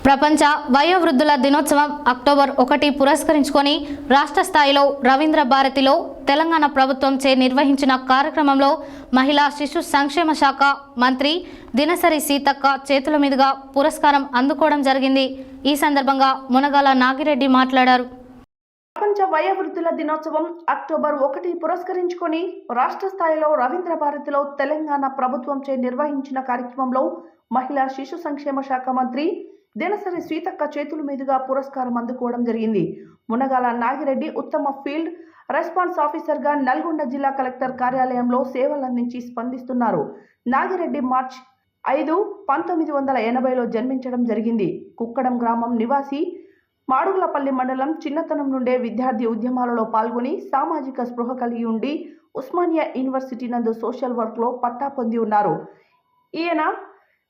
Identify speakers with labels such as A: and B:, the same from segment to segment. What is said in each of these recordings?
A: ప్రపంచ వయోవృద్ధుల దినోత్సవం అక్టోబర్ 1 పురస్కరించుకొని రాష్ట్ర స్థాయిలో రవీంద్ర భారతిలో తెలంగాణ ప్రభుత్వం చే నిర్వహించిన కార్యక్రమంలో మహిళా శిశు సంక్షేమ శాఖ మంత్రి దినసరి సీతక్క చేతుల మీదుగా పురస్కారం అందుకోవడం జరిగింది। ఈ సందర్భంగా మునగాల నాగిరెడ్డి మాట్లాడారు।
B: ప్రపంచ వయోవృద్ధుల దినోత్సవం అక్టోబర్ 1 పురస్కరించుకొని రాష్ట్ర స్థాయిలో రవీంద్ర భారతిలో తెలంగాణ ప్రభుత్వం చే నిర్వహించిన కార్యక్రమంలో మహిళా శిశు సంక్షేమ శాఖ మంత్రి దినసరి సీతక్క చేతుల మీదుగా పురస్కారం అందుకోవడం జరిగింది। మునగాల నాగిరెడ్డి ఉత్తమ ఫీల్డ్ రెస్పాన్స్ ఆఫీసర్గా నల్గొండ జిల్లా కలెక్టర్ కార్యాలయంలో సేవలందించి స్పందిస్తున్నారు। నాగిరెడ్డి మార్చ్ 5, 1980లో జన్మించడం జరిగింది। కుక్కడం గ్రామం నివాసి, మాడుగులపల్లి మండలం చిన్నతనం నుండే విద్యార్థి ఉద్యమాలలో పాల్గొని సామాజిక స్పృహ కలిగి ఉండి ఉస్మానియా యూనివర్సిటీ నందు సోషల్ వర్క్లో పట్టా పొంది ఉన్నారు। ఈయన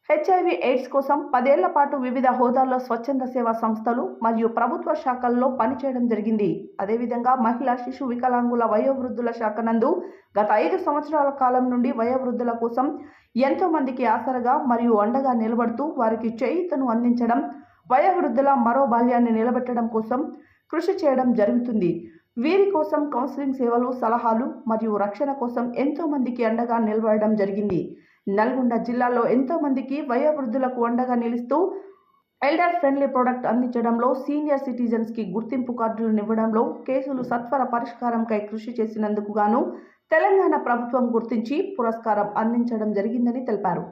B: HIV ఎయిడ్స్ కోసం 10 ఏళ్ల పాటు వివిధ హోదాల్లో స్వచ్ఛంద సేవా సంస్థలు మరియు ప్రభుత్వ శాఖల్లో పనిచేయడం జరిగింది। అదేవిధంగా మహిళా శిశు వికలాంగుల వయోవృద్ధుల శాఖ నందు గత 5 సంవత్సరాల కాలం నుండి వయోవృద్ధుల కోసం ఎంతో మందికి ఆసరగా మరియు అండగా నిలబడుతూ వారికి చేయూతను అందించడం, వయోవృద్ధుల మనోబలాన్ని నిలబెట్టడం కోసం కృషి చేయడం జరుగుతుంది। వీరి కోసం కౌన్సిలింగ్ సేవలు, సలహాలు మరియు రక్షణ కోసం ఎంతో మందికి అండగా నిలబడడం జరిగింది। నల్గొండ జిల్లాలో ఎంతో మందికి వయోవృద్ధులకు అండగా నిలుస్తూ ఎల్డర్ ఫ్రెండ్లీ ప్రొడక్ట్ అందించడంలో, సీనియర్ సిటిజన్స్ కి గుర్తింపు కార్డులను ఇవ్వడంలో, కేసులు సత్వర పరిష్కారంకై కృషి చేసినందుకు గాను తెలంగాణ ప్రభుత్వం గుర్తించి పురస్కారం అందించడం జరిగిందని తెలిపారు।